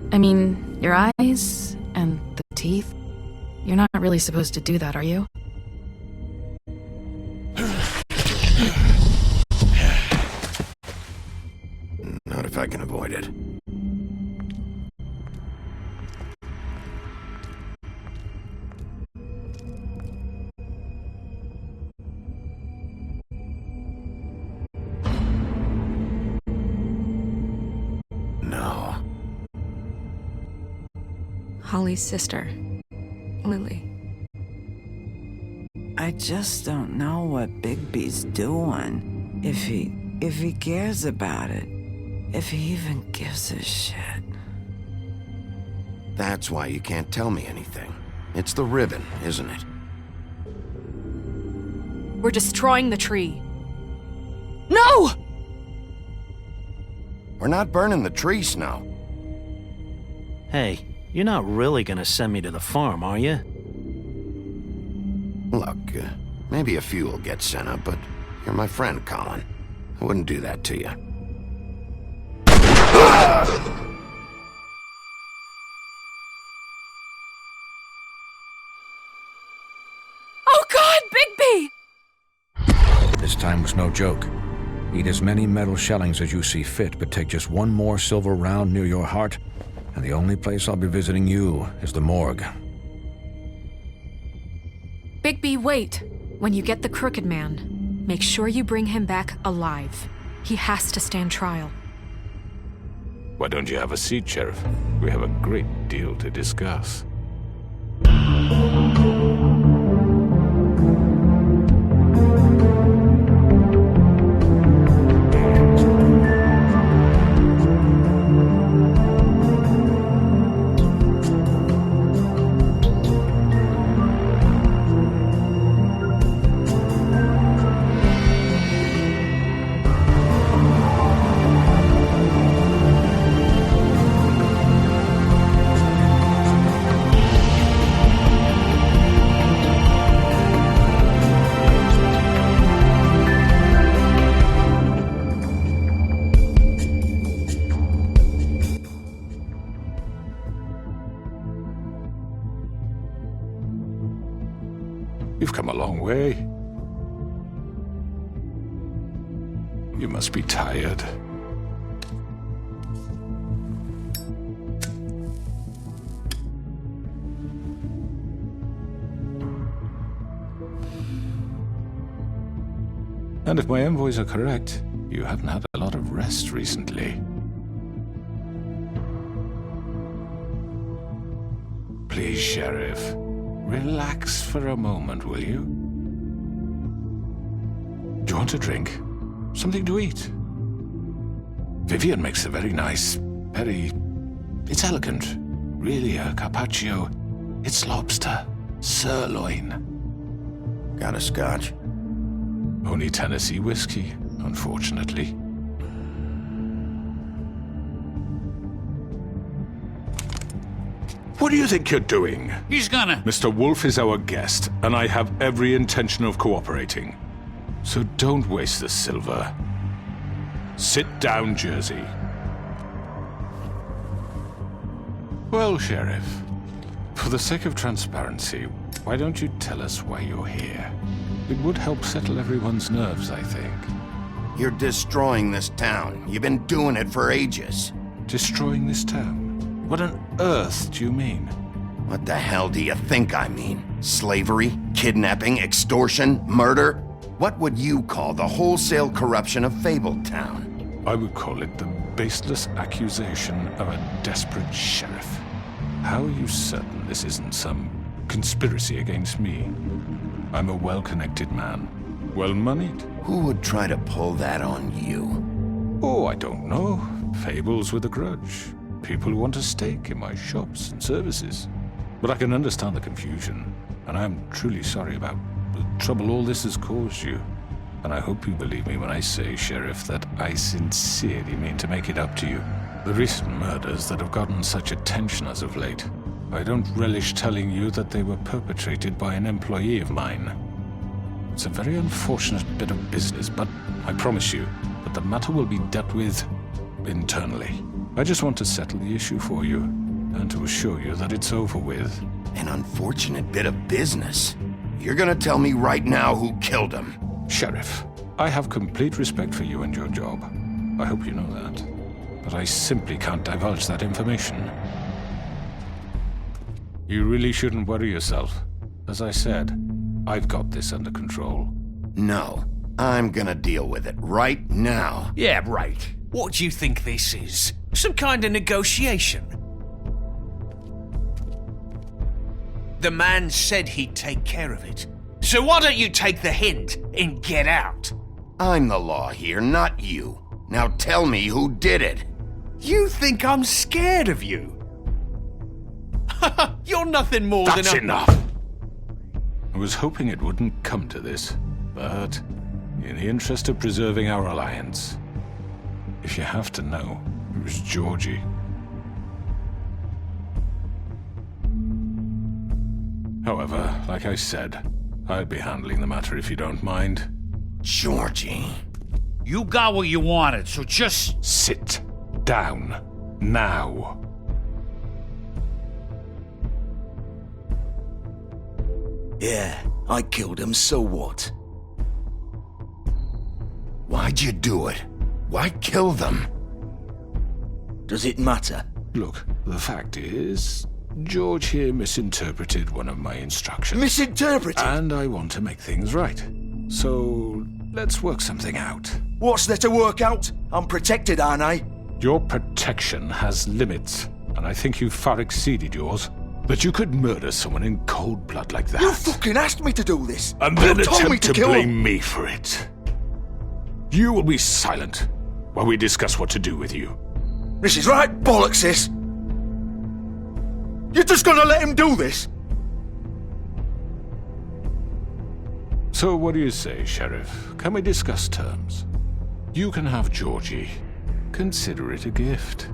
I mean, your eyes and the teeth. You're not really supposed to do that, are you? Not if I can avoid it. No. Holly's sister, Lily. I just don't know what Bigby's doing. If he cares about it. If he even gives a shit. That's why you can't tell me anything. It's the ribbon, isn't it? We're destroying the tree. No! We're not burning the tree, Snow. Hey, you're not really gonna send me to the farm, are you? Look, maybe a few will get sent up, but you're my friend, Colin. I wouldn't do that to you. Oh God, Bigby! This time was no joke. Eat as many metal shellings as you see fit, but take just one more silver round near your heart, and the only place I'll be visiting you is the morgue. Bigby, wait. When you get the Crooked Man, make sure you bring him back alive. He has to stand trial. Why don't you have a seat, Sheriff? We have a great deal to discuss. You've come a long way. You must be tired. And if my envoys are correct, you haven't had a lot of rest recently. Please, Sheriff. Relax for a moment, will you? Do you want a drink? Something to eat? Vivian makes a very nice, it's elegant. Really, a carpaccio. It's lobster. Sirloin. Got a scotch? Only Tennessee whiskey, unfortunately. What do you think you're doing? He's gonna... Mr. Wolf is our guest, and I have every intention of cooperating. So don't waste the silver. Sit down, Jersey. Well, Sheriff, for the sake of transparency, why don't you tell us why you're here? It would help settle everyone's nerves, I think. You're destroying this town. You've been doing it for ages. Destroying this town? What on earth do you mean? What the hell do you think I mean? Slavery, kidnapping, extortion, murder? What would you call the wholesale corruption of Fabletown? I would call it the baseless accusation of a desperate sheriff. How are you certain this isn't some conspiracy against me? I'm a well-connected man, well-moneyed. Who would try to pull that on you? Oh, I don't know. Fables with a grudge. People who want a stake in my shops and services. But I can understand the confusion, and I'm truly sorry about the trouble all this has caused you. And I hope you believe me when I say, Sheriff, that I sincerely mean to make it up to you. The recent murders that have gotten such attention as of late, I don't relish telling you that they were perpetrated by an employee of mine. It's a very unfortunate bit of business, but I promise you that the matter will be dealt with internally. I just want to settle the issue for you, and to assure you that it's over with. An unfortunate bit of business. You're gonna tell me right now who killed him. Sheriff, I have complete respect for you and your job. I hope you know that. But I simply can't divulge that information. You really shouldn't worry yourself. As I said, I've got this under control. No, I'm gonna deal with it right now. Yeah, right. What do you think this is? Some kind of negotiation? The man said he'd take care of it. So why don't you take the hint and get out? I'm the law here, not you. Now tell me who did it. You think I'm scared of you? You're nothing more That's than a... enough! I was hoping it wouldn't come to this, but in the interest of preserving our alliance, if you have to know, it was Georgie. However, like I said, I'll be handling the matter if you don't mind. Georgie. You got what you wanted, so just... Sit down. Now. Yeah, I killed him, so what? Why'd you do it? Why kill them? Does it matter? Look, the fact is, George here misinterpreted one of my instructions. Misinterpreted? And I want to make things right. So, let's work something out. What's there to work out? I'm protected, aren't I? Your protection has limits, and I think you've far exceeded yours. That you could murder someone in cold blood like that. You fucking asked me to do this! And then You told me attempt to kill blame him. me for it. You will be silent while we discuss what to do with you. This is right bollocks, sis! You're just gonna let him do this? So what do you say, Sheriff? Can we discuss terms? You can have Georgie. Consider it a gift,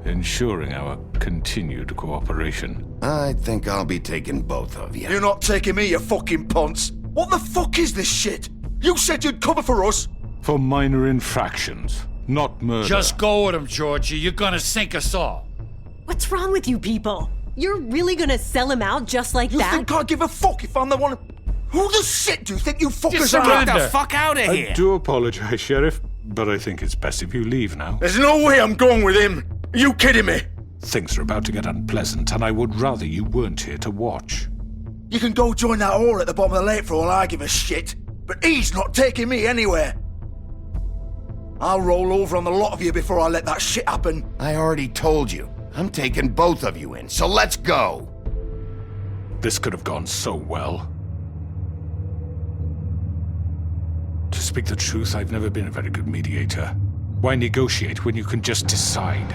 ensuring our continued cooperation. I think I'll be taking both of you. You're not taking me, you fucking ponce! What the fuck is this shit? You said you'd cover for us! For minor infractions, not murder. Just go with him, Georgie. You're gonna sink us all. What's wrong with you people? You're really gonna sell him out just like You that? think I give a fuck if I'm the one... Who the shit do you think you fuckers Just are? get the fuck out of here. I do apologize, Sheriff, but I think it's best if you leave now. There's no way I'm going with him! Are you kidding me? Things are about to get unpleasant, and I would rather you weren't here to watch. You can go join that whore at the bottom of the lake for all I give a shit, but he's not taking me anywhere. I'll roll over on the lot of you before I let that shit happen. I already told you. I'm taking both of you in, so let's go. This could have gone so well. To speak the truth, I've never been a very good mediator. Why negotiate when you can just decide?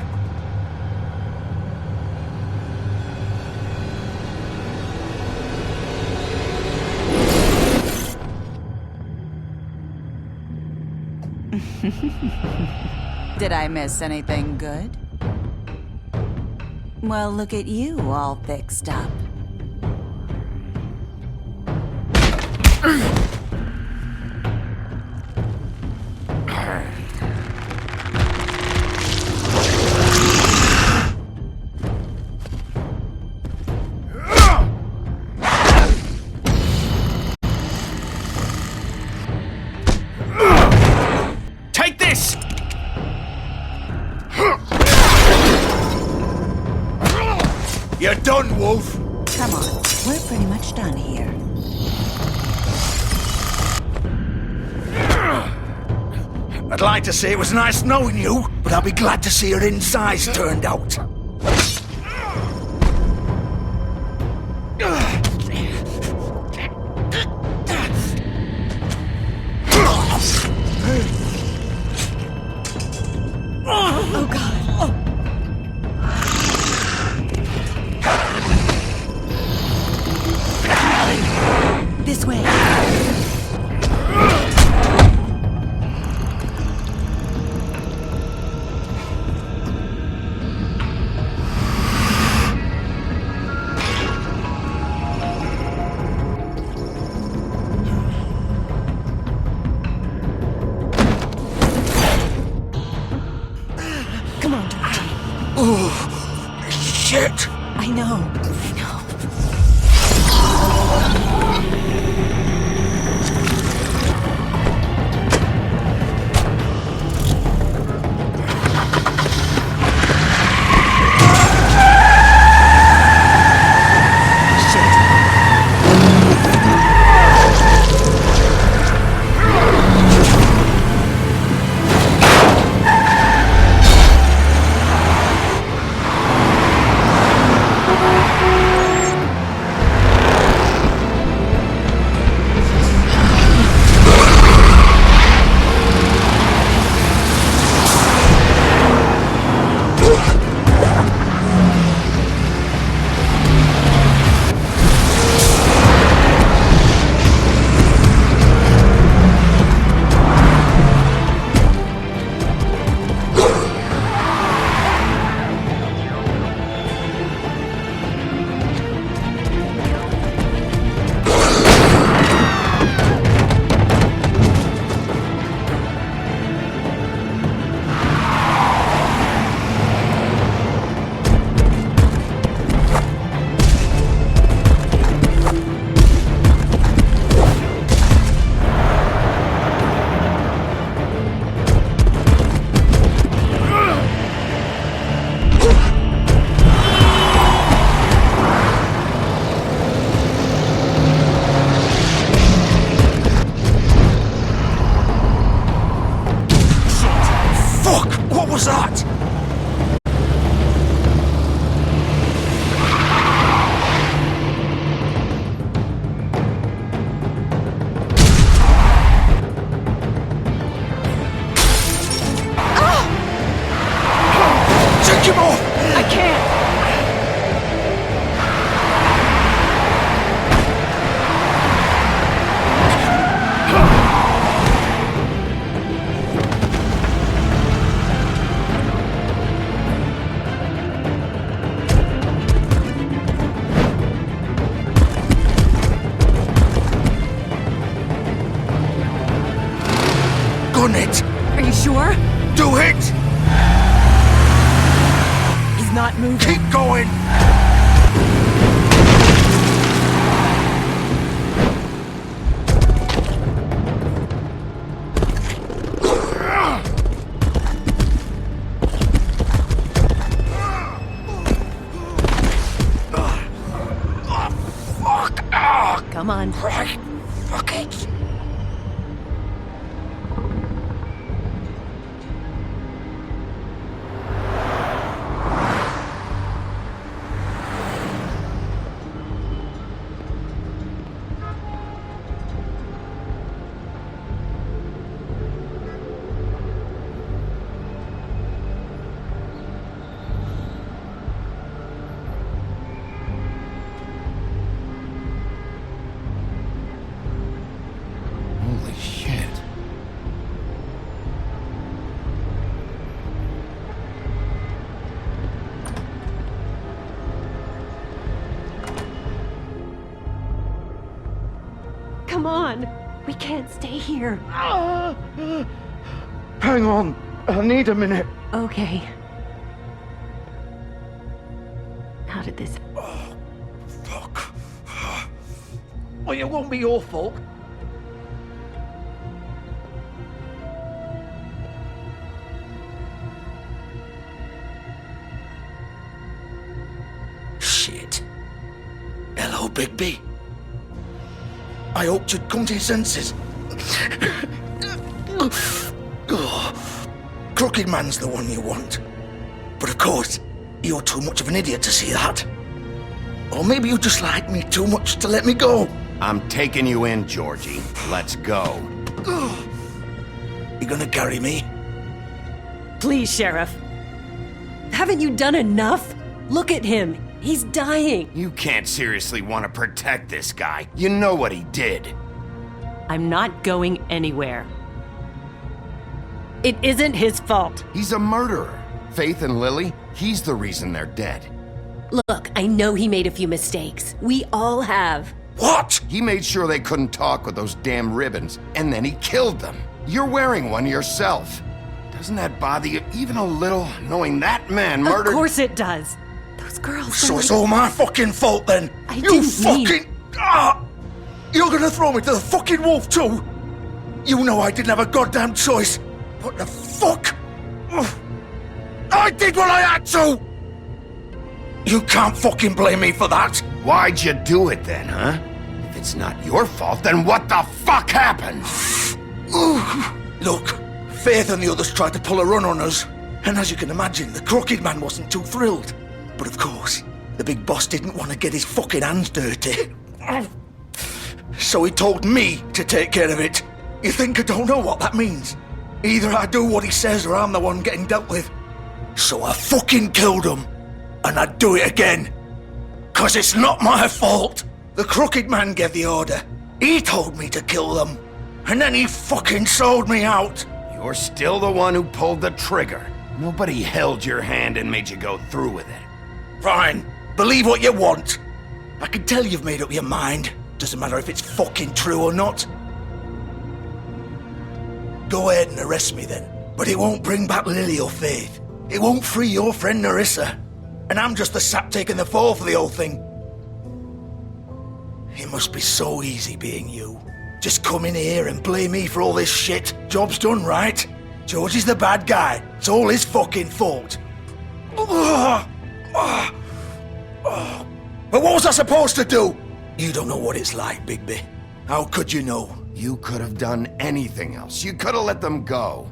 Did I miss anything good? Well, look at you, all fixed up. Take this! You're done, Wolf. Come on, we're pretty much done here. I'd like to say it was nice knowing you, but I'll be glad to see your insides turned out. Oh, God. This way. Come on, Doctor. Oh, shit! I know. What was that? Take him off! I can't. Gun it! Are you sure? Do it! He's not moving. Keep going! Come on. Right. Fuck it. Come on. We can't stay here. Hang on. I need a minute. Okay. How did this... Fuck. Well, it won't be your fault. Shit. Hello, Bigby. I hoped you'd come to your senses. Crooked Man's the one you want. But of course, you're too much of an idiot to see that. Or maybe you just like me too much to let me go. I'm taking you in, Georgie. Let's go. You gonna carry me? Please, Sheriff. Haven't you done enough? Look at him. He's dying. You can't seriously want to protect this guy. You know what he did. I'm not going anywhere. It isn't his fault. He's a murderer. Faith and Lily, he's the reason they're dead. Look, I know he made a few mistakes. We all have. What? He made sure they couldn't talk with those damn ribbons, and then he killed them. You're wearing one yourself. Doesn't that bother you even a little, knowing that man murdered... Of course it does. Those girls... So it's all my fucking fault then? You fucking... You're gonna throw me to the fucking wolf too? You know I didn't have a goddamn choice. What the fuck? I did what I had to! You can't fucking blame me for that. Why'd you do it then, huh? If it's not your fault, then what the fuck happened? Look, Faith and the others tried to pull a run on us. And as you can imagine, the Crooked Man wasn't too thrilled. But of course, the big boss didn't want to get his fucking hands dirty. So he told me to take care of it. You think I don't know what that means? Either I do what he says or I'm the one getting dealt with. So I fucking killed him. And I'd do it again. 'Cause it's not my fault. The Crooked Man gave the order. He told me to kill them. And then he fucking sold me out. You're still the one who pulled the trigger. Nobody held your hand and made you go through with it. Fine. Believe what you want. I can tell you've made up your mind. Doesn't matter if it's fucking true or not. Go ahead and arrest me then. But it won't bring back Lily or Faith. It won't free your friend Nerissa. And I'm just the sap taking the fall for the whole thing. It must be so easy being you. Just come in here and blame me for all this shit. Job's done, right? George is the bad guy. It's all his fucking fault. But what was I supposed to do? You don't know what it's like, Bigby. How could you know? You could have done anything else. You could have let them go.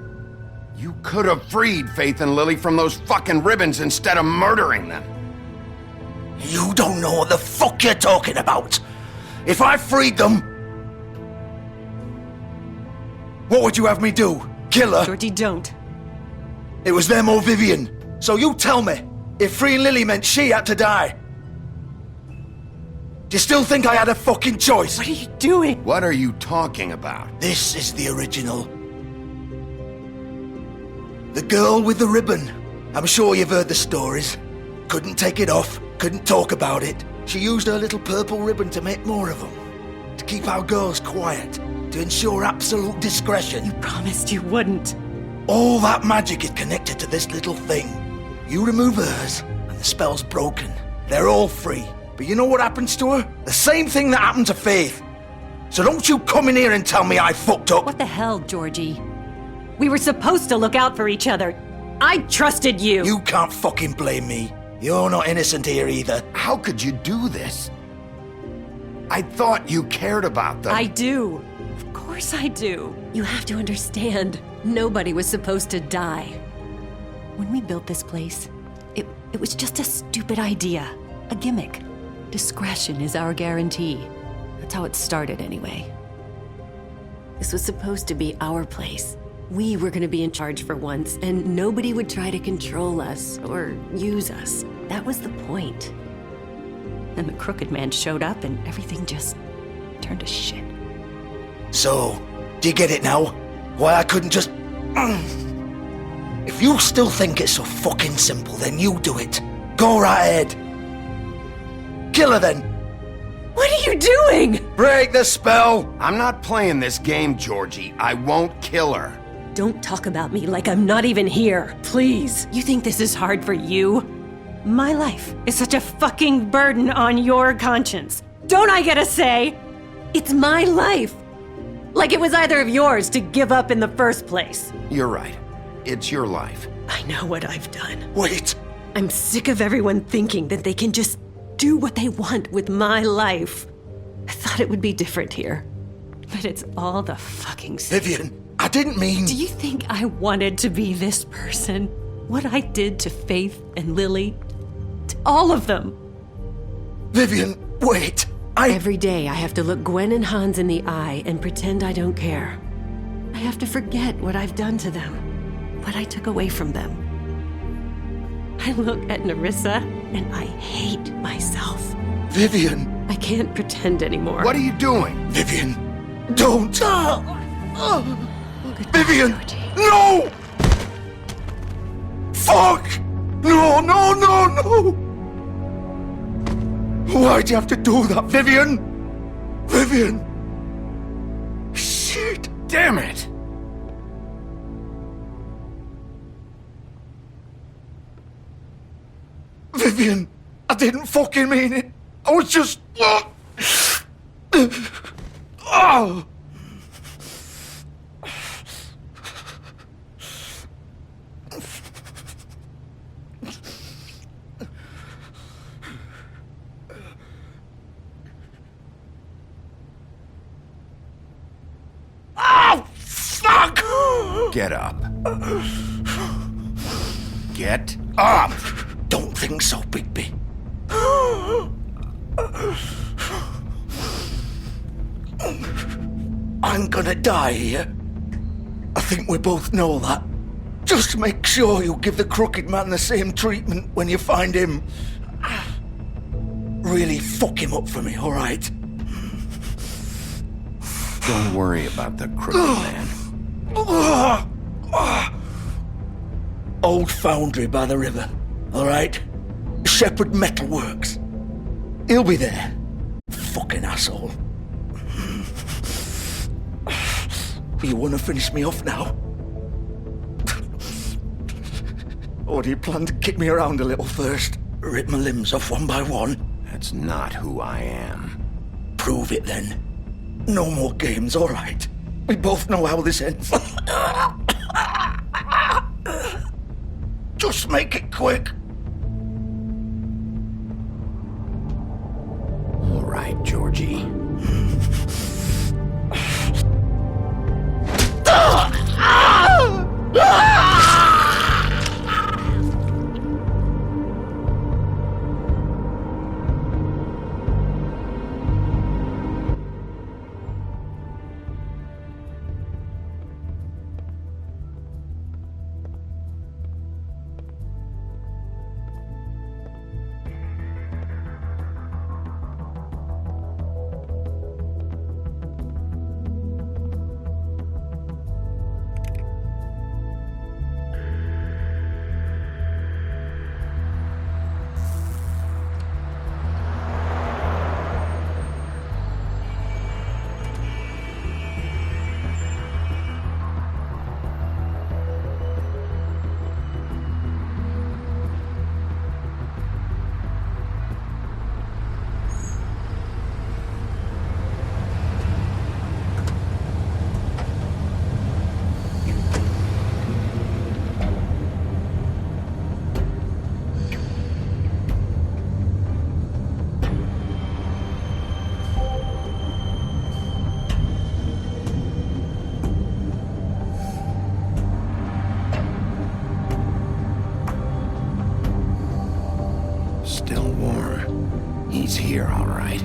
You could have freed Faith and Lily from those fucking ribbons instead of murdering them. You don't know what the fuck you're talking about. If I freed them... What would you have me do? Kill her? Georgie, don't. It was them or Vivian. So you tell me, if freeing Lily meant she had to die. Do you still think I had a fucking choice? What are you doing? What are you talking about? This is the original. The girl with the ribbon. I'm sure you've heard the stories. Couldn't take it off, couldn't talk about it. She used her little purple ribbon to make more of them. To keep our girls quiet. To ensure absolute discretion. You promised you wouldn't. All that magic is connected to this little thing. You remove hers, and the spell's broken. They're all free. But you know what happens to her? The same thing that happened to Faith. So don't you come in here and tell me I fucked up. What the hell, Georgie? We were supposed to look out for each other. I trusted you. You can't fucking blame me. You're not innocent here either. How could you do this? I thought you cared about them. I do. Of course I do. You have to understand. Nobody was supposed to die. When we built this place, it was just a stupid idea. A gimmick. Discretion is our guarantee. That's how it started anyway. This was supposed to be our place. We were gonna be in charge for once, and nobody would try to control us or use us. That was the point. Then the Crooked Man showed up and everything just turned to shit. So, do you get it now? Why I couldn't just... If you still think it's so fucking simple, then you do it. Go right ahead. Kill her then. What are you doing? Break the spell! I'm not playing this game, Georgie. I won't kill her. Don't talk about me like I'm not even here. Please. You think this is hard for you? My life is such a fucking burden on your conscience. Don't I get a say? It's my life. Like it was either of yours to give up in the first place. You're right. It's your life. I know what I've done. Wait. I'm sick of everyone thinking that they can just do what they want with my life. I thought it would be different here. But it's all the fucking same. Vivian, I didn't mean... Do you think I wanted to be this person? What I did to Faith and Lily? To all of them? Vivian, wait. Every day I have to look Gwen and Hans in the eye and pretend I don't care. I have to forget what I've done to them, what I took away from them. I look at Nerissa and I hate myself. Vivian. I can't pretend anymore. What are you doing? Vivian, don't. Vivian, Georgie. no! Fuck! No, no, no, no! Why'd you have to do that, Vivian? Vivian! Shit! Damn it! Vivian, I didn't fucking mean it. I was just... Oh! Oh, fuck! Get up. Get up! Don't think so, Bigby. I'm gonna die here. I think we both know that. Just make sure you give the crooked man the same treatment when you find him. Really fuck him up for me, alright? Don't worry about the crooked man. Old foundry by the river, alright? Shepherd Metalworks. He'll be there. Fucking asshole. You wanna finish me off now? Or do you plan to kick me around a little first? Rip my limbs off one by one? That's not who I am. Prove it then. No more games, alright? We both know how this ends. Just make it quick. All right, Georgie. Still warm. He's here, all right.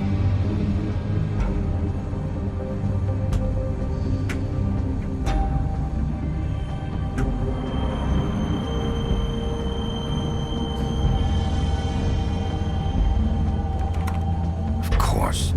Of course.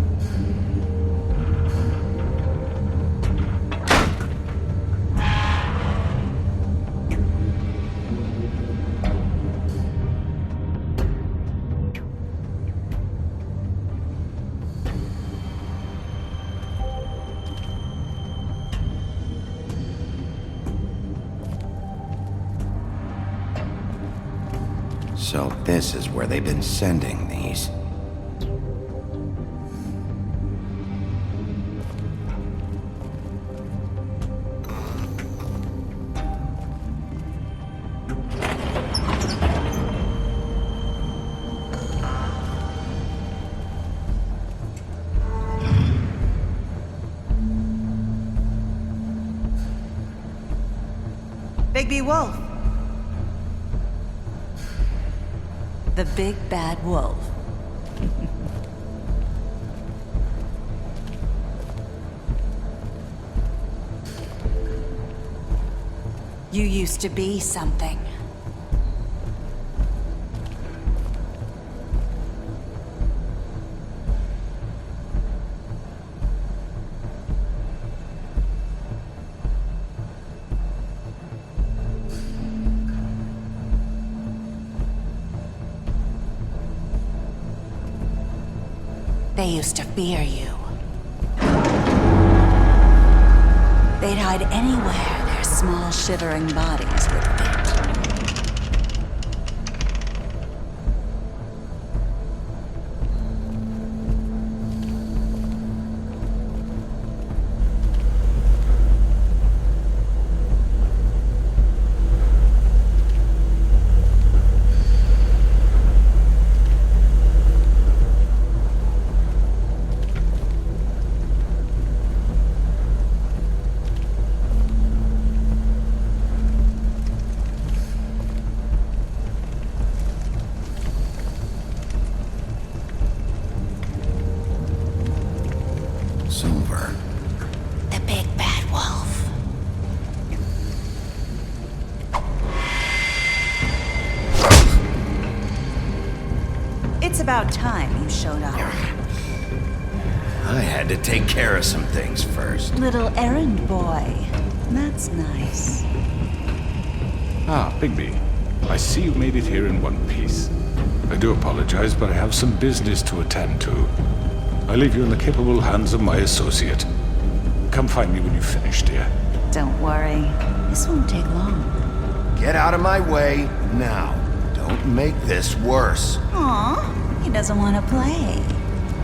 So this is where they've been sending these. Bigby Wolf. The big bad wolf. You used to be something. They used to fear you. They'd hide anywhere their small, shivering bodies would fit. Silver. The big bad wolf. It's about time you showed up. I had to take care of some things first. Little errand boy. That's nice. Ah, Bigby. I see you made it here in one piece. I do apologize, but I have some business to attend to. I leave you in the capable hands of my associate. Come find me when you've finished, dear. Don't worry. This won't take long. Get out of my way now. Don't make this worse. Aw, he doesn't want to play.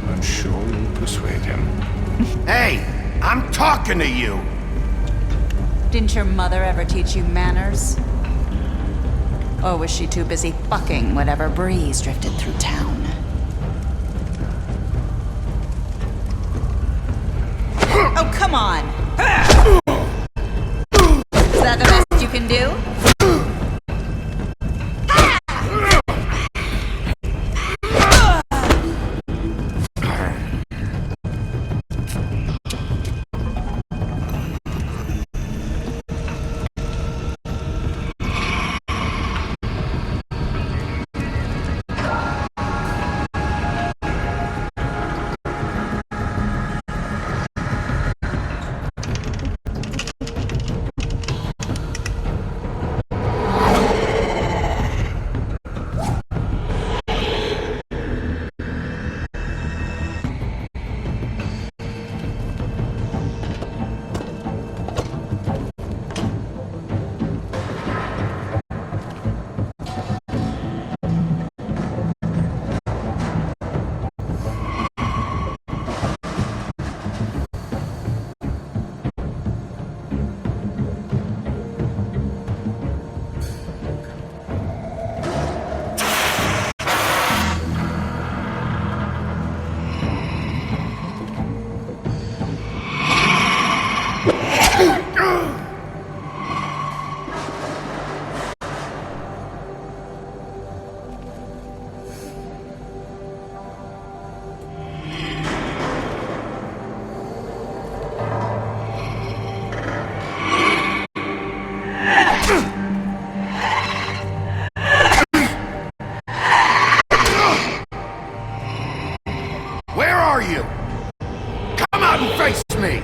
I'm sure you'll persuade him. Hey, I'm talking to you! Didn't your mother ever teach you manners? Or was she too busy fucking whatever breeze drifted through town? Oh, come on! Is that the best you can do? Where are you? Come out and face me!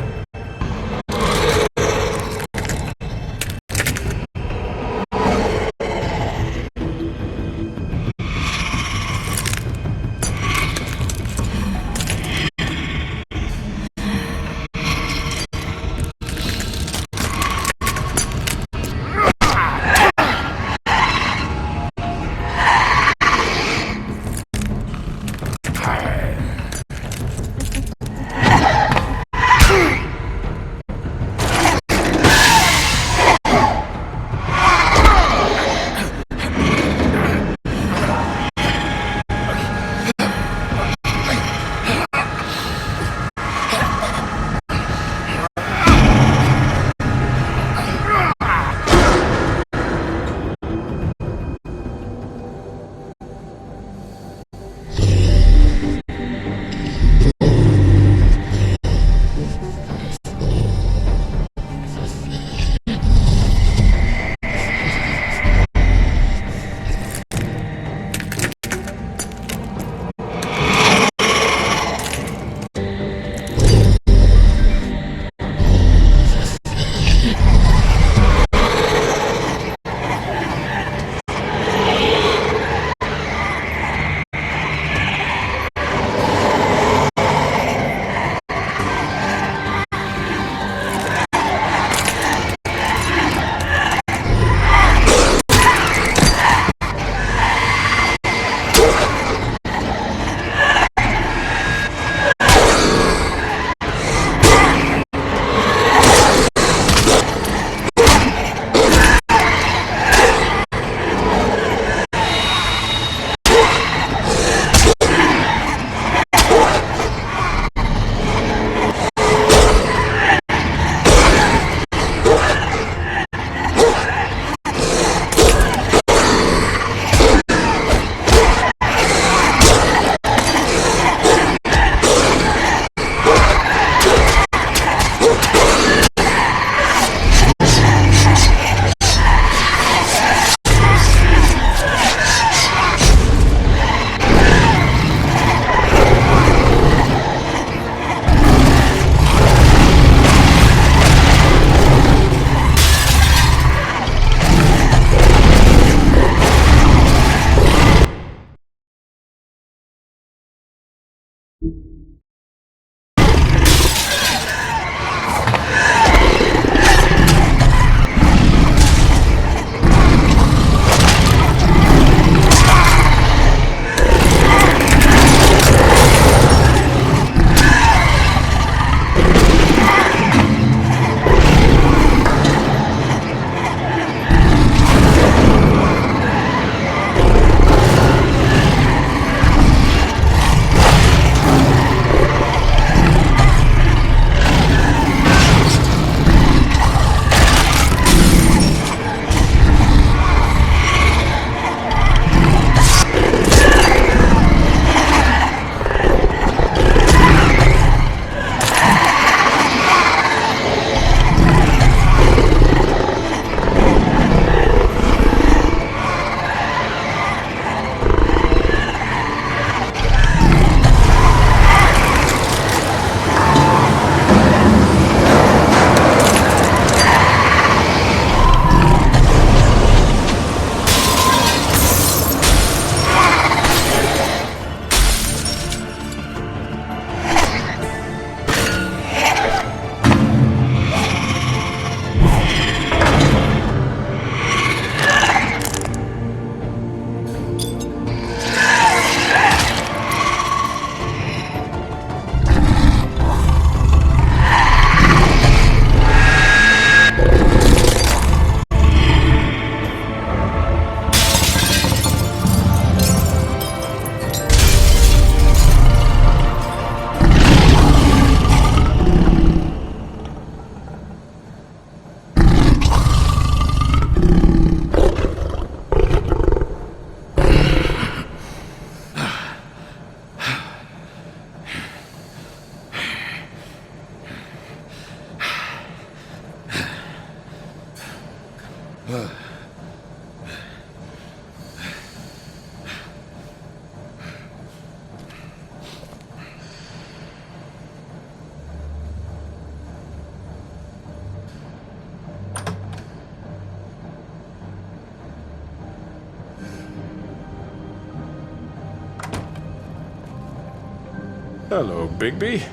Hello, Bigby.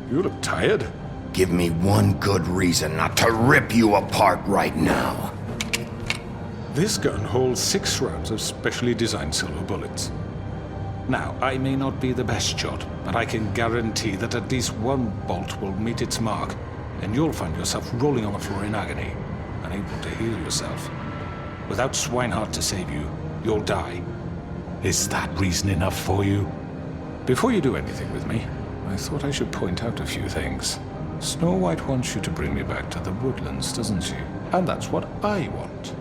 You look tired. Give me one good reason not to rip you apart right now. This gun holds 6 rounds of specially designed silver bullets. Now, I may not be the best shot, but I can guarantee that at least one bolt will meet its mark, and you'll find yourself rolling on the floor in agony, unable to heal yourself. Without Swinehart to save you, you'll die. Is that reason enough for you? Before you do anything with me, I thought I should point out a few things. Snow White wants you to bring me back to the woodlands, doesn't she? And that's what I want.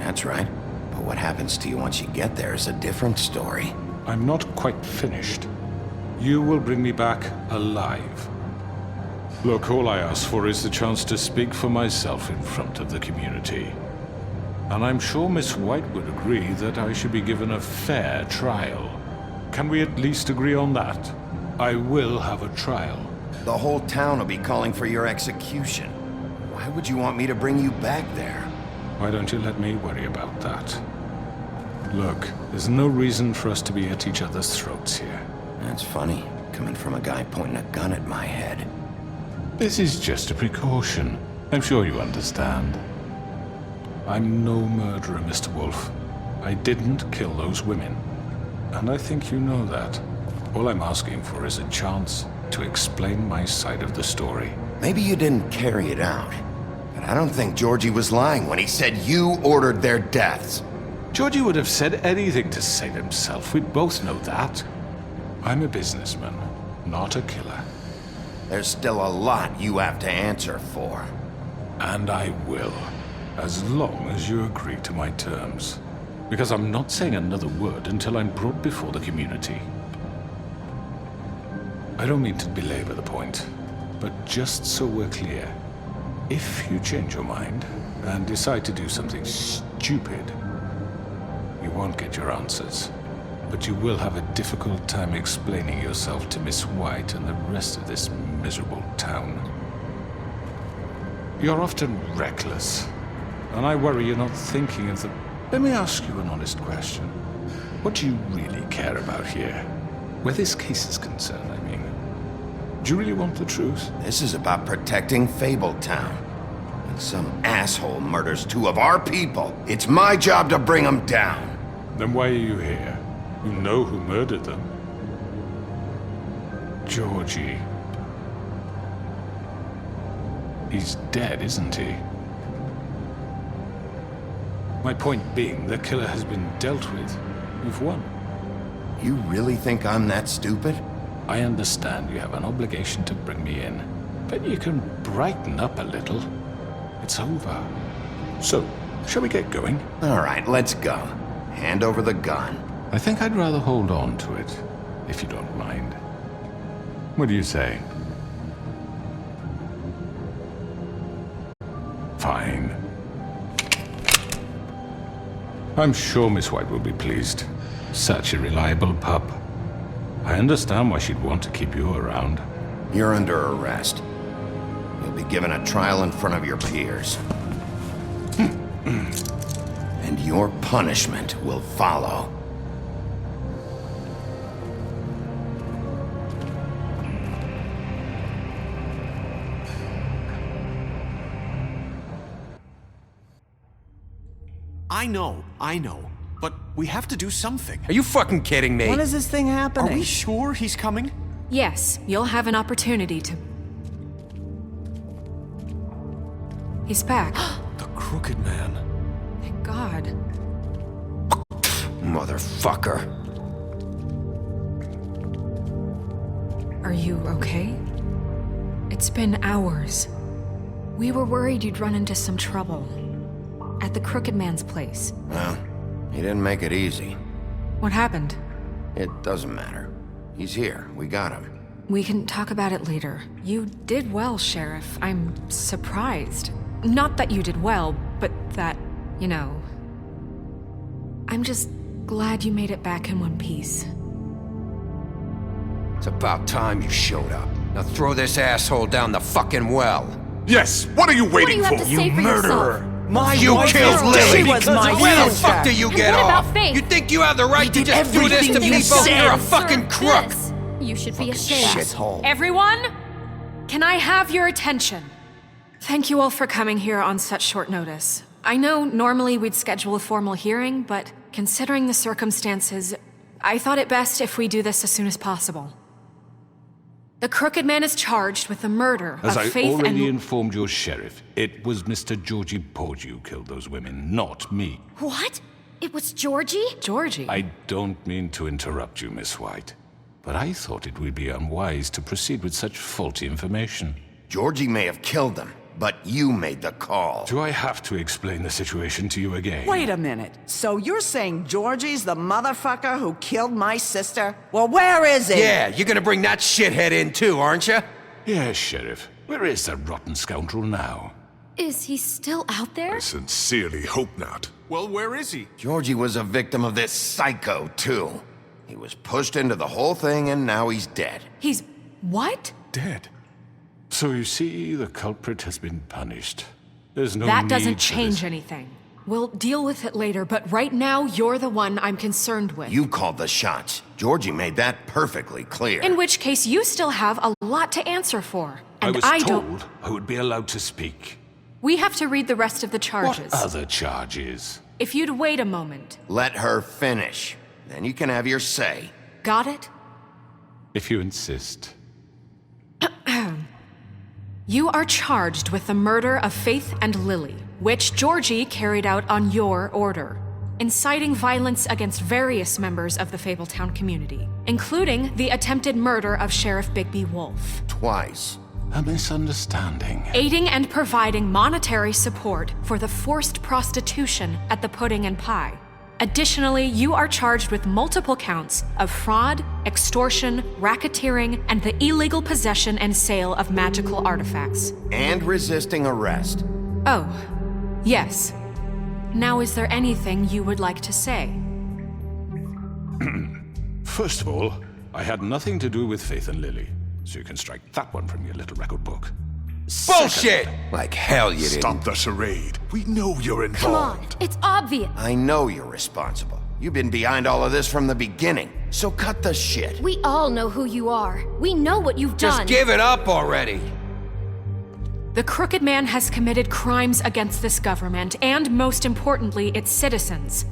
That's right. But what happens to you once you get there is a different story. I'm not quite finished. You will bring me back alive. Look, all I ask for is the chance to speak for myself in front of the community. And I'm sure Miss White would agree that I should be given a fair trial. Can we at least agree on that? I will have a trial. The whole town will be calling for your execution. Why would you want me to bring you back there? Why don't you let me worry about that? Look, there's no reason for us to be at each other's throats here. That's funny, coming from a guy pointing a gun at my head. This is just a precaution. I'm sure you understand. I'm no murderer, Mr. Wolf. I didn't kill those women. And I think you know that. All I'm asking for is a chance to explain my side of the story. Maybe you didn't carry it out, but I don't think Georgie was lying when he said you ordered their deaths. Georgie would have said anything to save himself. We both know that. I'm a businessman, not a killer. There's still a lot you have to answer for. And I will, as long as you agree to my terms. Because I'm not saying another word until I'm brought before the community. I don't mean to belabor the point, but just so we're clear, if you change your mind and decide to do something stupid, you won't get your answers. But you will have a difficult time explaining yourself to Miss White and the rest of this miserable town. You're often reckless, and I worry you're not thinking of the... Let me ask you an honest question. What do you really care about here? Where this case is concerned, I mean. Do you really want the truth? This is about protecting Fabletown. When some asshole murders 2 of our people, it's my job to bring them down. Then why are you here? You know who murdered them. Georgie. He's dead, isn't he? My point being, the killer has been dealt with. You've won. You really think I'm that stupid? I understand you have an obligation to bring me in, but you can brighten up a little. It's over. So, shall we get going? All right, let's go. Hand over the gun. I think I'd rather hold on to it, if you don't mind. What do you say? Fine. I'm sure Miss White will be pleased. Such a reliable pup. I understand why she'd want to keep you around. You're under arrest. You'll be given a trial in front of your peers. And your punishment will follow. I know. But we have to do something. Are you fucking kidding me? When is this thing happening? Are we sure he's coming? Yes, you'll have an opportunity to... He's back. The Crooked Man. Thank God. Motherfucker. Are you okay? It's been hours. We were worried you'd run into some trouble. At the Crooked Man's place. Well, he didn't make it easy. What happened? It doesn't matter. He's here. We got him. We can talk about it later. You did well, Sheriff. I'm surprised. Not that you did well, but that, you know... I'm just glad you made it back in one piece. It's about time you showed up. Now throw this asshole down the fucking well. Yes! What are you waiting What do you have to say for murderer! yourself? You killed Lily! Where the fuck sister. do you And get what off? about Faith? You think you have the right to just do this to everything you people? said. You're a fucking crook! This. You should be ashamed. Shithole. Everyone, can I have your attention? Thank you all for coming here on such short notice. I know normally we'd schedule a formal hearing, but considering the circumstances, I thought it best if we do this as soon as possible. The Crooked Man is charged with the murder As of I Faith already and... informed your sheriff, it was Mr. Georgie Porgy who killed those women, not me. What? It was Georgie? Georgie? I don't mean to interrupt you, Miss White, but I thought it would be unwise to proceed with such faulty information. Georgie may have killed them, but you made the call. Do I have to explain the situation to you again? Wait a minute. So you're saying Georgie's the motherfucker who killed my sister? Well, where is he? Yeah, you're gonna bring that shithead in too, aren't you? Yes, Sheriff. Where is that rotten scoundrel now? Is he still out there? I sincerely hope not. Well, where is he? Georgie was a victim of this psycho, too. He was pushed into the whole thing, and now he's dead. He's... what? Dead. So you see, the culprit has been punished. There's no That need doesn't for change this. anything. We'll deal with it later, but right now, you're the one I'm concerned with. You called the shots. Georgie made that perfectly clear. In which case, you still have a lot to answer for. And I was don't... told I would be allowed to speak. We have to read the rest of the charges. What other charges? If you'd wait a moment. Let her finish. Then you can have your say. Got it? If you insist. You are charged with the murder of Faith and Lily, which Georgie carried out on your order, inciting violence against various members of the Fabletown community, including the attempted murder of Sheriff Bigby Wolf. Twice. A misunderstanding. Aiding and providing monetary support for the forced prostitution at the Pudding and Pie. Additionally, you are charged with multiple counts of fraud, extortion, racketeering, and the illegal possession and sale of magical artifacts. And resisting arrest. Oh, yes. Now, is there anything you would like to say? First of all, I had nothing to do with Faith and Lily, so you can strike that one from your little record book. Bullshit! Like hell you didn't. Stop the charade. We know you're Come on, involved. it's obvious. I know you're responsible. You've been behind all of this from the beginning. So cut the shit. We all know who you are. We know what you've Just done. give it up already. The Crooked Man has committed crimes against this government and, most importantly, its citizens.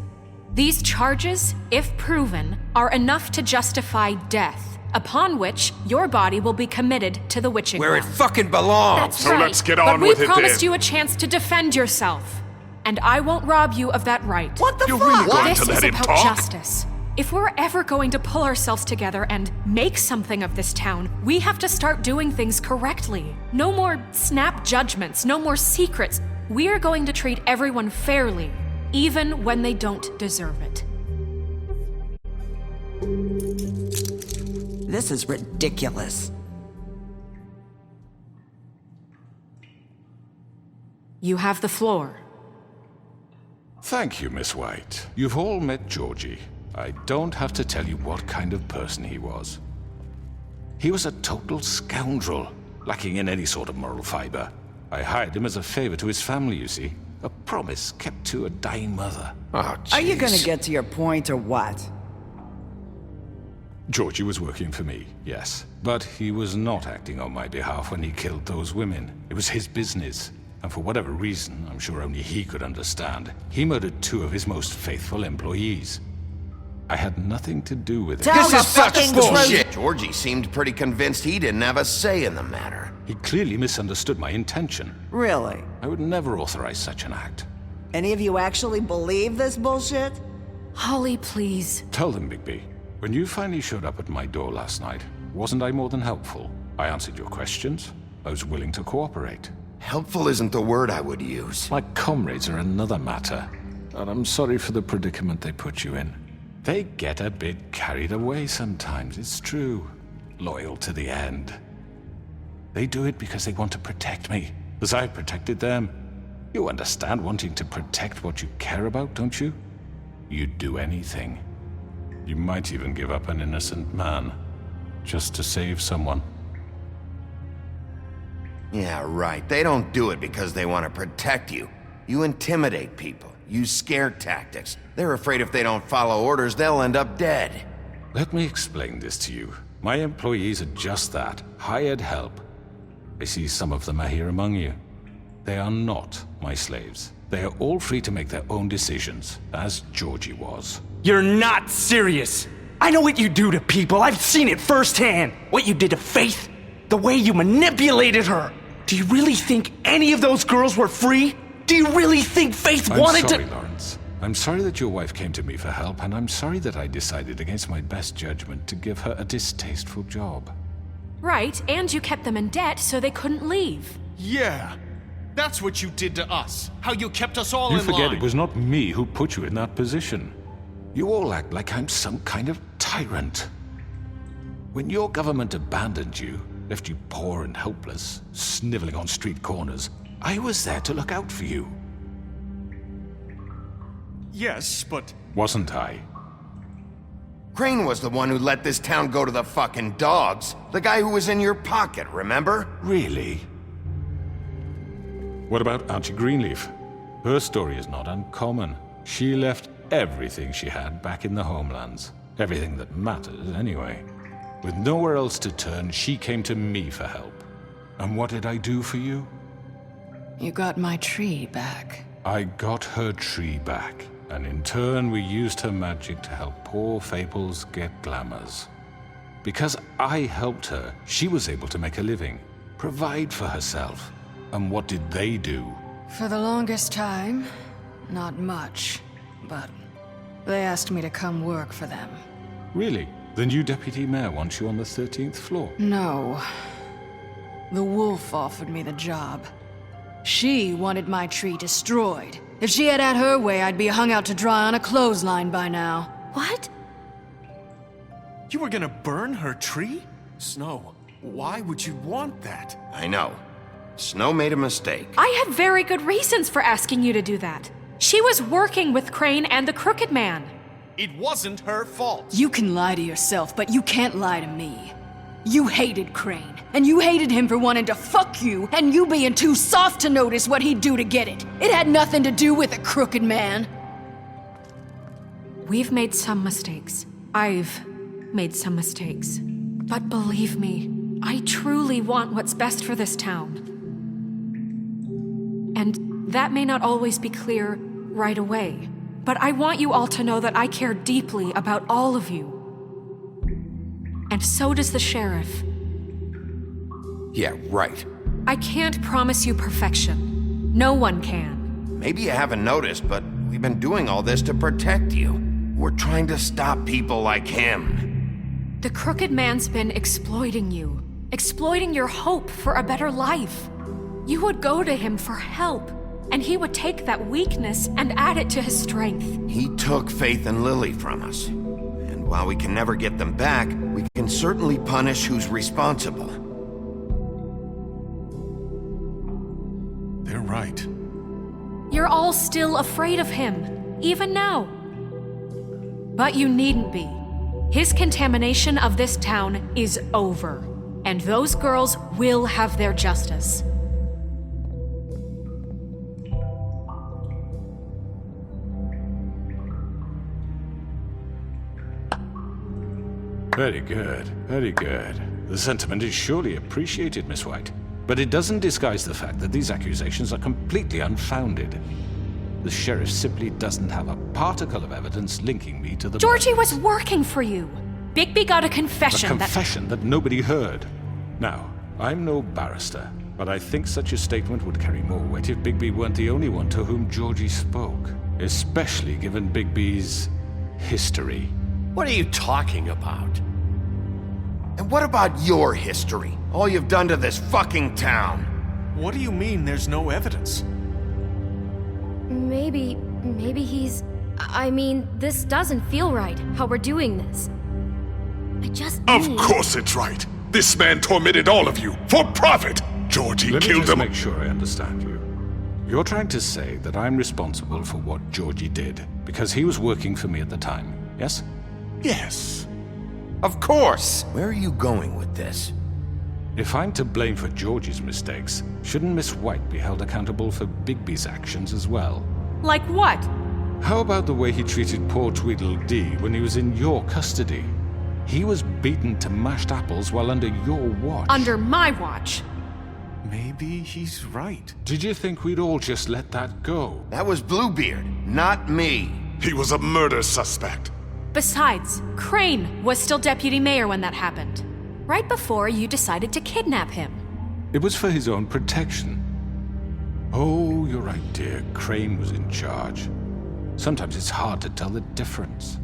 These charges, if proven, are enough to justify death, upon which your body will be committed to the witching Where it ground. fucking belongs. That's So right. let's get But on we with it promised then. you a chance to defend yourself, and I won't rob you of that right. What the You're fuck? really going This to is let him about talk? justice. If we're ever going to pull ourselves together and make something of this town, we have to start doing things correctly. No more snap judgments, no more secrets. We are going to treat everyone fairly, even when they don't deserve it. This is ridiculous. You have the floor. Thank you, Miss White. You've all met Georgie. I don't have to tell you what kind of person he was. He was a total scoundrel, lacking in any sort of moral fiber. I hired him as a favor to his family, you see. A promise kept to a dying mother. Oh, Are you gonna jeez. get to your point or what? Georgie was working for me, yes. But he was not acting on my behalf when he killed those women. It was his business. And for whatever reason, I'm sure only he could understand, he murdered 2 of his most faithful employees. I had nothing to do with it. Tell the is such fucking bullshit. truth. Georgie seemed pretty convinced he didn't have a say in the matter. He clearly misunderstood my intention. Really? I would never authorize such an act. Any of you actually believe this bullshit? Holly, please. Tell them, Bigby. When you finally showed up at my door last night, wasn't I more than helpful? I answered your questions. I was willing to cooperate. Helpful isn't the word I would use. My comrades are another matter, and I'm sorry for the predicament they put you in. They get a bit carried away sometimes, it's true. Loyal to the end. They do it because they want to protect me, as I protected them. You understand wanting to protect what you care about, don't you? You'd do anything. You might even give up an innocent man, just to save someone. Yeah, right. They don't do it because they want to protect you. You intimidate people, use scare tactics. They're afraid if they don't follow orders, they'll end up dead. Let me explain this to you. My employees are just that, hired help. I see some of them are here among you. They are not my slaves. They are all free to make their own decisions, as Georgie was. You're not serious! I know what you do to people, I've seen it firsthand! What you did to Faith, the way you manipulated her! Do you really think any of those girls were free? Do you really think Faith wanted to— I'm sorry, Lawrence. I'm sorry that your wife came to me for help, and I'm sorry that I decided against my best judgment to give her a distasteful job. Right, and you kept them in debt so they couldn't leave. Yeah. That's what you did to us. How you kept us all You in forget line. it was not me who put you in that position. You all act like I'm some kind of tyrant. When your government abandoned you, left you poor and helpless, sniveling on street corners, I was there to look out for you. Yes, but... Wasn't I? Crane was the one who let this town go to the fucking dogs. The guy who was in your pocket, remember? Really? What about Auntie Greenleaf? Her story is not uncommon. She left everything she had back in the homelands. Everything that mattered, anyway. With nowhere else to turn, she came to me for help. And what did I do for you? You got my tree back. I got her tree back, and in turn we used her magic to help poor Fables get glamours. Because I helped her, she was able to make a living, provide for herself. And what did they do? For the longest time, not much. But they asked me to come work for them. Really? The new deputy mayor wants you on the 13th floor? No. The wolf offered me the job. She wanted my tree destroyed. If she had her way, I'd be hung out to dry on a clothesline by now. What? You were gonna burn her tree? Snow, why would you want that? I know. Snow made a mistake. I had very good reasons for asking you to do that. She was working with Crane and the Crooked Man. It wasn't her fault. You can lie to yourself, but you can't lie to me. You hated Crane, and you hated him for wanting to fuck you, and you being too soft to notice what he'd do to get it. It had nothing to do with a Crooked Man. We've made some mistakes. I've made some mistakes. But believe me, I truly want what's best for this town. And that may not always be clear right away, but I want you all to know that I care deeply about all of you. And so does the sheriff. Yeah, right. I can't promise you perfection. No one can. Maybe you haven't noticed, but we've been doing all this to protect you. We're trying to stop people like him. The Crooked Man's been exploiting you, exploiting your hope for a better life. You would go to him for help, and he would take that weakness and add it to his strength. He took Faith and Lily from us. And while we can never get them back, we can certainly punish who's responsible. They're right. You're all still afraid of him, even now. But you needn't be. His contamination of this town is over, and those girls will have their justice. Very good, very good. The sentiment is surely appreciated, Miss White. But it doesn't disguise the fact that these accusations are completely unfounded. The sheriff simply doesn't have a particle of evidence linking me to the Georgie murders. was working for you. Bigby got a confession A confession that nobody heard. Now, I'm no barrister, but I think such a statement would carry more weight if Bigby weren't the only one to whom Georgie spoke. Especially given Bigby's history. What are you talking about? And what about your history? All you've done to this fucking town? What do you mean there's no evidence? Maybe he's... I mean, this doesn't feel right, how we're doing this. I just Of need... course it's right. This man tormented all of you for profit. Georgie Let me killed just them. make sure I understand you. You're trying to say that I'm responsible for what Georgie did because he was working for me at the time, yes? Yes. Of course! Where are you going with this? If I'm to blame for Georgie's mistakes, shouldn't Miss White be held accountable for Bigby's actions as well? Like what? How about the way he treated poor Tweedledee when he was in your custody? He was beaten to mashed apples while under your watch. Under my watch. Maybe he's right. Did you think we'd all just let that go? That was Bluebeard, not me. He was a murder suspect. Besides, Crane was still deputy mayor when that happened. Right before you decided to kidnap him. It was for his own protection. Oh, you're right, dear. Crane was in charge. Sometimes it's hard to tell the difference.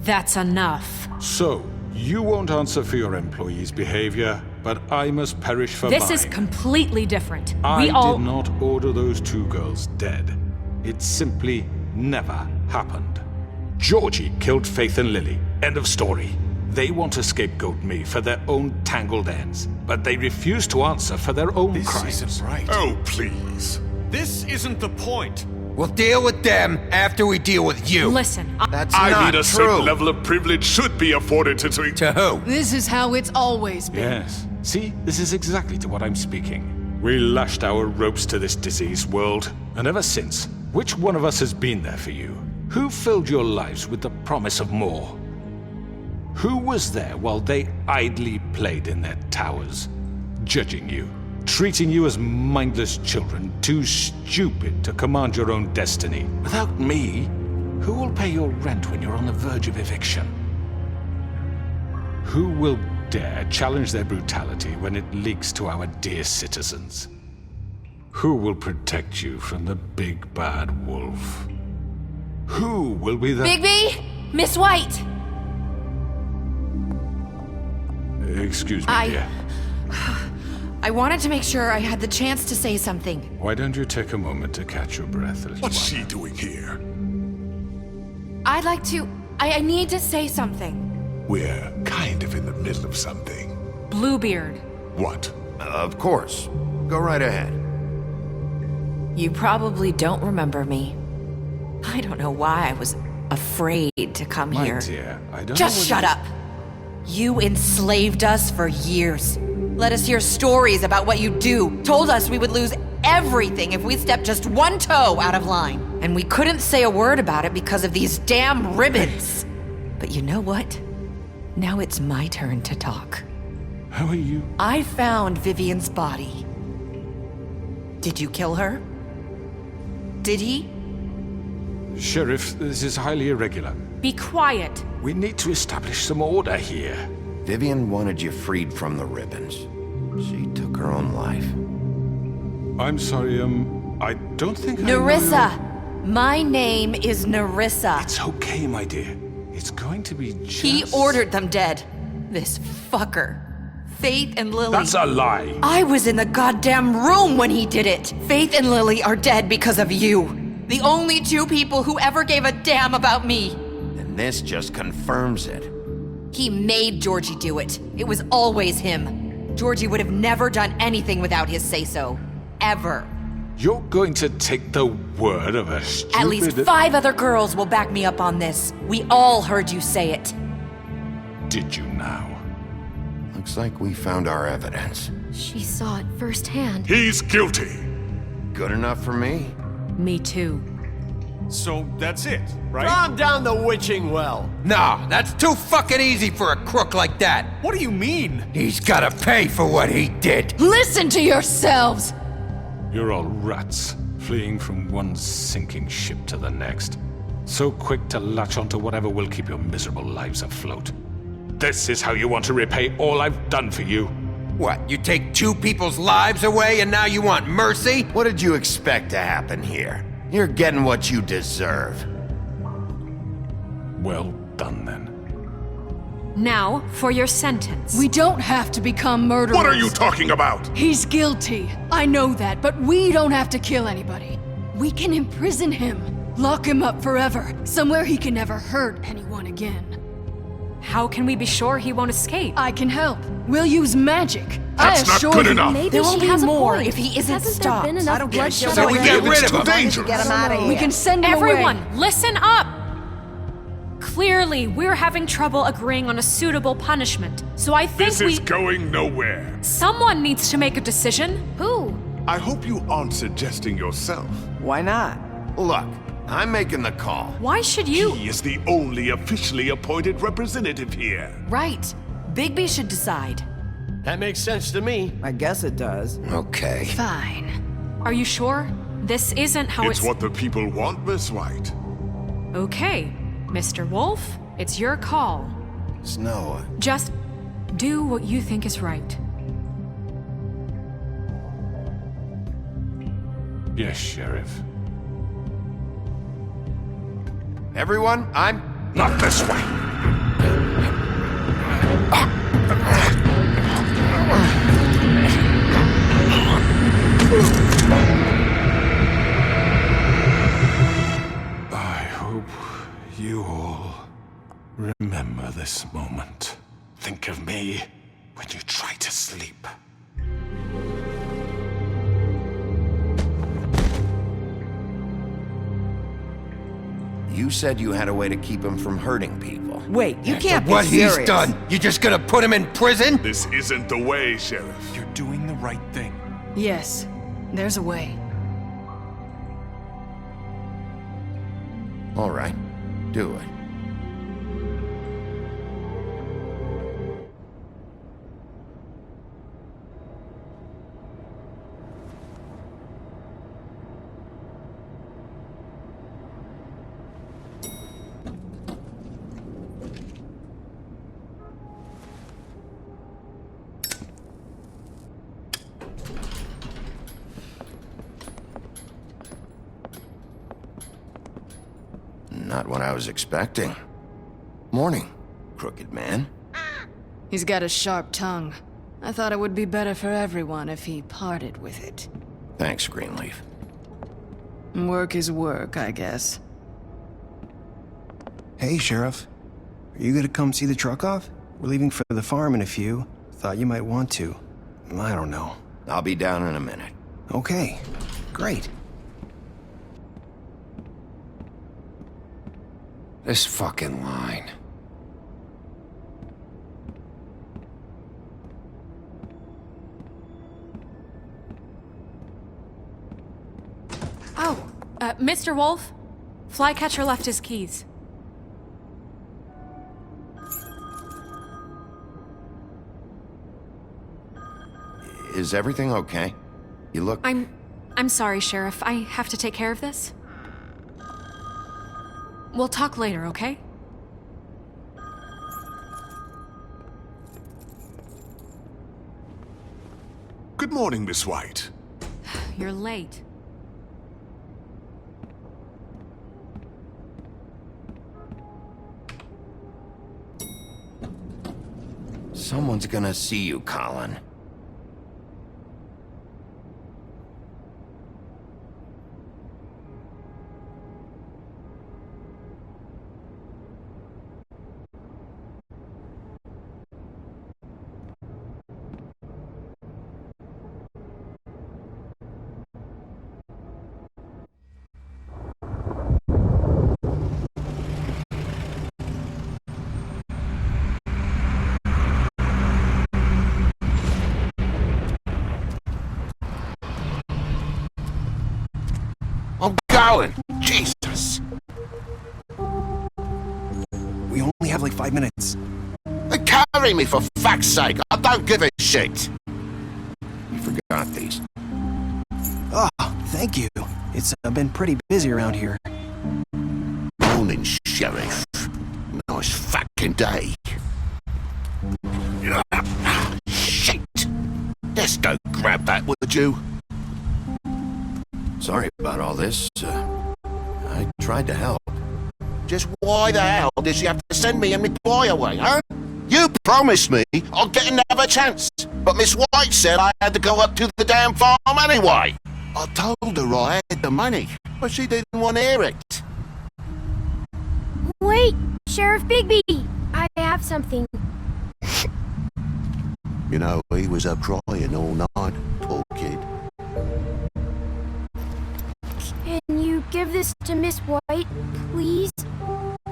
That's enough. So, you won't answer for your employees' behavior, but I must perish for mine. This is completely different. I did not order those two girls dead. It simply never happened. Georgie killed Faith and Lily. End of story. They want to scapegoat me for their own tangled ends, but they refuse to answer for their own crimes. This isn't right. Oh, please. This isn't the point. We'll deal with them after we deal with you. Listen, That's I not mean, a true. certain level of privilege should be afforded to To who? This is how it's always been. Yes. See, this is exactly to what I'm speaking. We lashed our ropes to this diseased world, and ever since, which one of us has been there for you? Who filled your lives with the promise of more? Who was there while they idly played in their towers, judging you, treating you as mindless children, too stupid to command your own destiny? Without me, who will pay your rent when you're on the verge of eviction? Who will dare challenge their brutality when it leaks to our dear citizens? Who will protect you from the big bad wolf? Who will be the— Bigby? Miss White! Excuse me, dear. I wanted to make sure I had the chance to say something. Why don't you take a moment to catch your breath, little What's one? she doing here? I'd like to... I need to say something. We're kind of in the middle of something. Bluebeard. What? Of course. Go right ahead. You probably don't remember me. I don't know why I was afraid to come My here. dear, I don't Just know shut up. You enslaved us for years. Let us hear stories about what you do. Told us we would lose everything if we stepped just one toe out of line. And we couldn't say a word about it because of these damn ribbons. But you know what? Now it's my turn to talk. How are you? I found Vivian's body. Did you kill her? Did he? Sheriff, this is highly irregular. Be quiet. We need to establish some order here. Vivian wanted you freed from the ribbons. She took her own life. I'm sorry, I don't think Nerissa! My name is Nerissa. It's okay, my dear. It's going to be just... He ordered them dead. This fucker. Faith and Lily. That's a lie. I was in the goddamn room when he did it. Faith and Lily are dead because of you. The only two people who ever gave a damn about me. And this just confirms it. He made Georgie do it. It was always him. Georgie would have never done anything without his say-so. Ever. You're going to take the word of a stupid... At least 5 other girls will back me up on this. We all heard you say it. Did you now? Looks like we found our evidence. She saw it firsthand. He's guilty. Good enough for me? Me too. So that's it, right? Calm down the witching well. Nah, that's too fucking easy for a crook like that. What do you mean? He's gotta pay for what he did. Listen to yourselves! You're all rats, fleeing from one sinking ship to the next. So quick to latch onto whatever will keep your miserable lives afloat. This is how you want to repay all I've done for you. What, you take 2 people's lives away and now you want mercy? What did you expect to happen here? You're getting what you deserve. Well done, then. Now, for your sentence. We don't have to become murderers. What are you talking about? He's guilty. I know that, but we don't have to kill anybody. We can imprison him. Lock him up forever. Somewhere he can never hurt anyone again. How can we be sure he won't escape? I can help. We'll use magic. That's not good enough. Maybe There will she be has a more point. if he isn't Hasn't stopped. there been enough bloodshed So we already? get rid of him. Dangerous. Get him out of here. We can send him Everyone, away. listen up! Clearly, we're having trouble agreeing on a suitable punishment. So I think This is going nowhere. someone needs to make a decision. Who? I hope you aren't suggesting yourself. Why not? Look, I'm making the call. Why should you? He is the only officially appointed representative here. Right. Bigby should decide. That makes sense to me. I guess it does. Okay. Fine. Are you sure? This isn't how It's what the people want, Miss White. Okay, Mr. Wolf, it's your call. Snow. Just do what you think is right. Yes, Sheriff. Everyone, I'm... Not this way. I hope you all remember this moment. Think of me when you try to sleep. You said you had a way to keep him from hurting people. Wait, you can't be What serious. he's done, you just gonna put him in prison? This isn't the way, Sheriff. You're doing the right thing. Yes, there's a way. All right, do it. Not what I was expecting. Morning, crooked man. He's got a sharp tongue. I thought it would be better for everyone if he parted with it. Thanks, Greenleaf. Work is work, I guess. Hey, Sheriff. Are you gonna come see the truck off? We're leaving for the farm in a few. Thought you might want to. I don't know. I'll be down in a minute. Okay, great. This fucking line. Oh, Mr. Wolf, Flycatcher left his keys. Is everything okay? You look... I'm sorry, Sheriff. I have to take care of this. We'll talk later, okay? Good morning, Miss White. You're late. Someone's gonna see you, Colin. I'm going! Jesus! We only have like 5 minutes. They carry me for fuck's sake! I don't give a shit! You forgot these. Oh, thank you. It's been pretty busy around here. Morning, Sheriff. Nice fucking day. Shit! Just don't grab that, would you? Sorry about all this. I tried to help. Just why the hell did she have to send me and my boy away, huh? You promised me I'd get another chance, but Miss White said I had to go up to the damn farm anyway. I told her I had the money, but she didn't want to hear it. Wait, Sheriff Bigby! I have something. You know, he was up crying all night, poor kid. Can you give this to Miss White, please?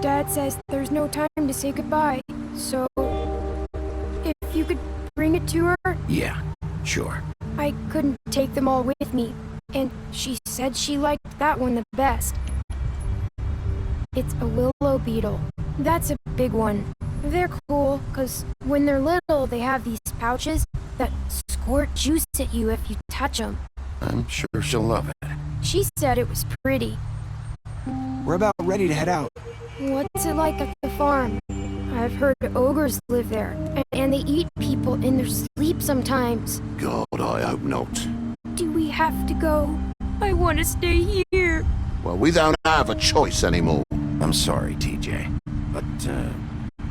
Dad says there's no time to say goodbye, so if you could bring it to her? Yeah, sure. I couldn't take them all with me, and she said she liked that one the best. It's a willow beetle. That's a big one. They're cool, because when they're little, they have these pouches that squirt juice at you if you touch them. I'm sure she'll love it. She said it was pretty. We're about ready to head out. What's it like at the farm? I've heard ogres live there, and they eat people in their sleep sometimes. God, I hope not. Do we have to go? I want to stay here. Well, we don't have a choice anymore. I'm sorry, TJ. But,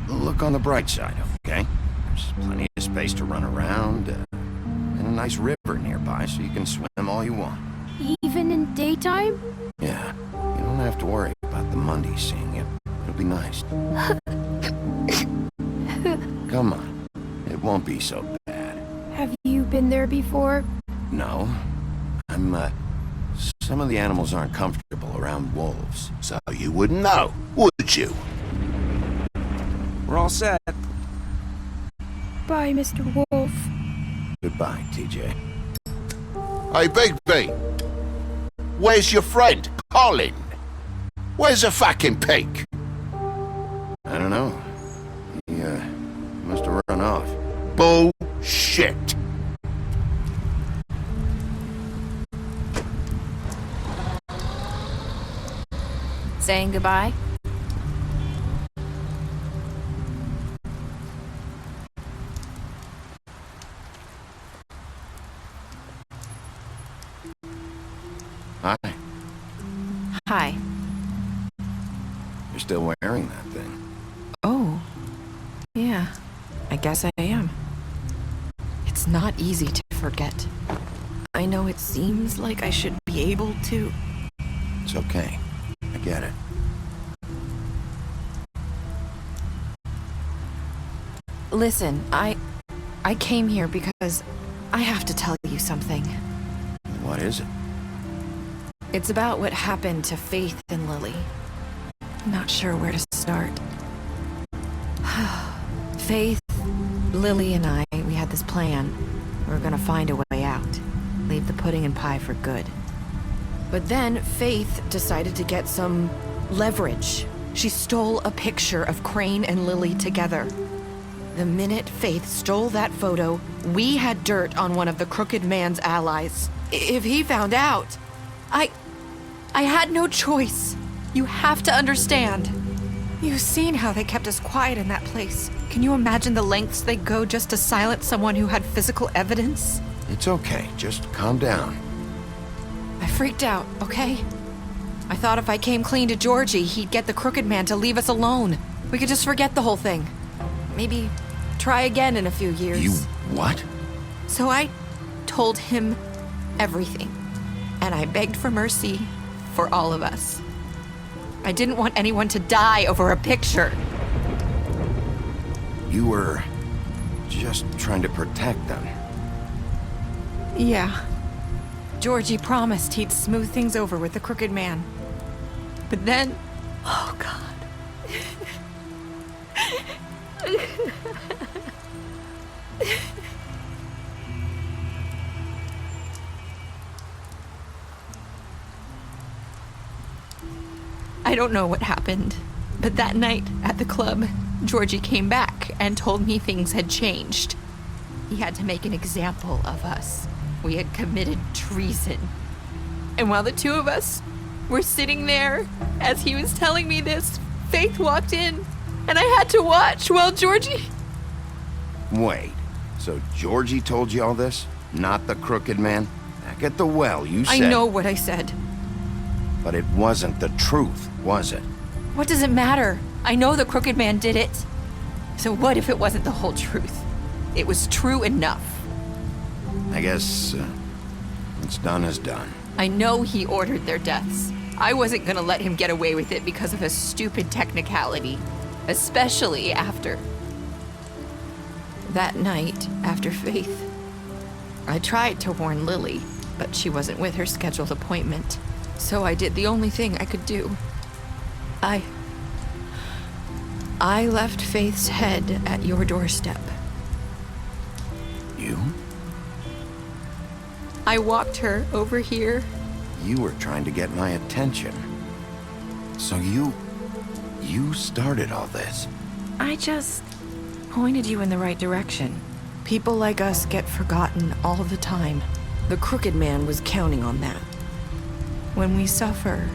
look on the bright side, okay? There's plenty of space to run around, and a nice river nearby so you can swim all you want. Even in daytime? Yeah, you don't have to worry about the Monday seeing you. It'll be nice. Come on, it won't be so bad. Have you been there before? No, some of the animals aren't comfortable around wolves. So you wouldn't know, would you? We're all set. Bye, Mr. Wolf. Goodbye, TJ. Hey, Bigby. Where's your friend, Colin? Where's the fucking pig? I don't know. He, must have run off. Bullshit. Saying goodbye? Hi. Hi. You're still wearing that thing. Oh. Yeah. I guess I am. It's not easy to forget. I know it seems like I should be able to. It's okay. I get it. Listen, I came here because I have to tell you something. What is it? It's about what happened to Faith and Lily. I'm not sure where to start. Faith, Lily, and I, we had this plan. We were gonna find a way out. Leave the pudding and pie for good. But then Faith decided to get some leverage. She stole a picture of Crane and Lily together. The minute Faith stole that photo, we had dirt on one of the Crooked Man's allies. If he found out, I had no choice. You have to understand. You've seen how they kept us quiet in that place. Can you imagine the lengths they go just to silence someone who had physical evidence? It's okay. Just calm down. I freaked out, okay? I thought if I came clean to Georgie, he'd get the Crooked Man to leave us alone. We could just forget the whole thing. Maybe try again in a few years. You what? So I told him everything. And I begged for mercy for all of us. I didn't want anyone to die over a picture. You were just trying to protect them. Yeah. Georgie promised he'd smooth things over with the Crooked Man. But then... Oh, God. I don't know what happened, but that night at the club, Georgie came back and told me things had changed. He had to make an example of us. We had committed treason. And while the two of us were sitting there, as he was telling me this, Faith walked in, and I had to watch while Georgie... Wait, so Georgie told you all this? Not the Crooked Man? Back at the well, you said... I know what I said. But it wasn't the truth, was it? What does it matter? I know the Crooked Man did it. So what if it wasn't the whole truth? It was true enough. I guess, what's done is done. I know he ordered their deaths. I wasn't gonna let him get away with it because of a stupid technicality. Especially after... that night, after Faith. I tried to warn Lily, but she wasn't with her scheduled appointment. So I did the only thing I could do. I left Faith's head at your doorstep. You? I walked her over here. You were trying to get my attention. So you You started all this. I just pointed you in the right direction. People like us get forgotten all the time. The Crooked Man was counting on that. When we suffer,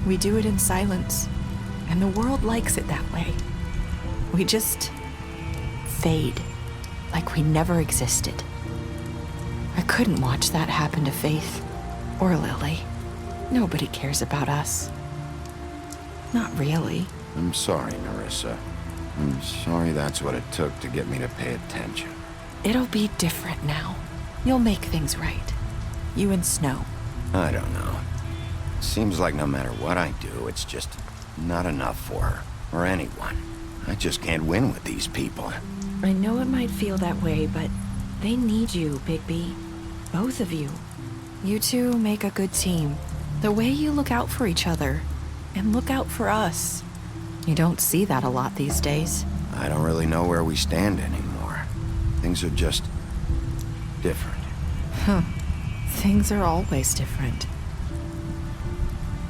we do it in silence, and the world likes it that way. We just fade, like we never existed. I couldn't watch that happen to Faith, or Lily. Nobody cares about us. Not really. I'm sorry, Nerissa. I'm sorry that's what it took to get me to pay attention. It'll be different now. You'll make things right. You and Snow. I don't know. Seems like no matter what I do, it's just not enough for her, or anyone. I just can't win with these people. I know it might feel that way, but they need you, Bigby. Both of you. You two make a good team. The way you look out for each other, and look out for us. You don't see that a lot these days. I don't really know where we stand anymore. Things are just different. Huh. Things are always different.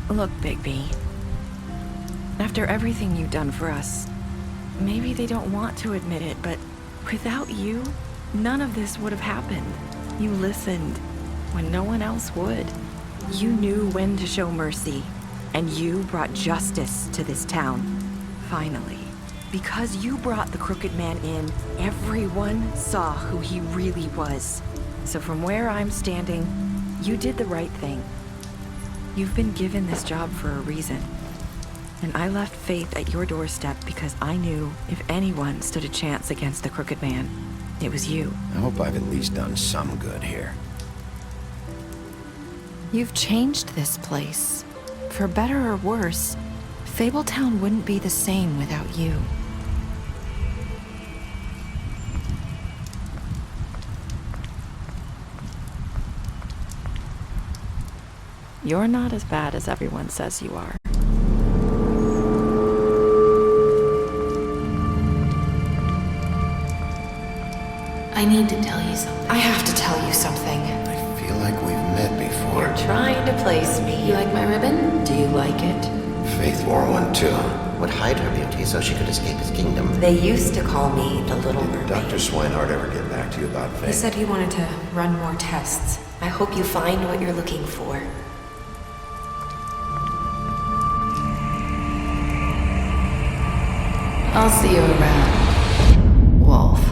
Look, Bigby. After everything you've done for us, maybe they don't want to admit it, but without you, none of this would have happened. You listened when no one else would. You knew when to show mercy, and you brought justice to this town. Finally. Because you brought the Crooked Man in, everyone saw who he really was. So from where I'm standing, you did the right thing. You've been given this job for a reason. And I left Faith at your doorstep because I knew if anyone stood a chance against the Crooked Man, it was you. I hope I've at least done some good here. You've changed this place. For better or worse, Fabletown wouldn't be the same without you. You're not as bad as everyone says you are. I need to tell you something. I have to tell you something. I feel like we've met before. You're trying to place me. You like my ribbon? Do you like it? Faith wore one too. Would hide her beauty so she could escape his kingdom. They used to call me the Little Mermaid. Dr. Swinehart ever get back to you about Faith? He said he wanted to run more tests. I hope you find what you're looking for. I'll see you around, Wolf.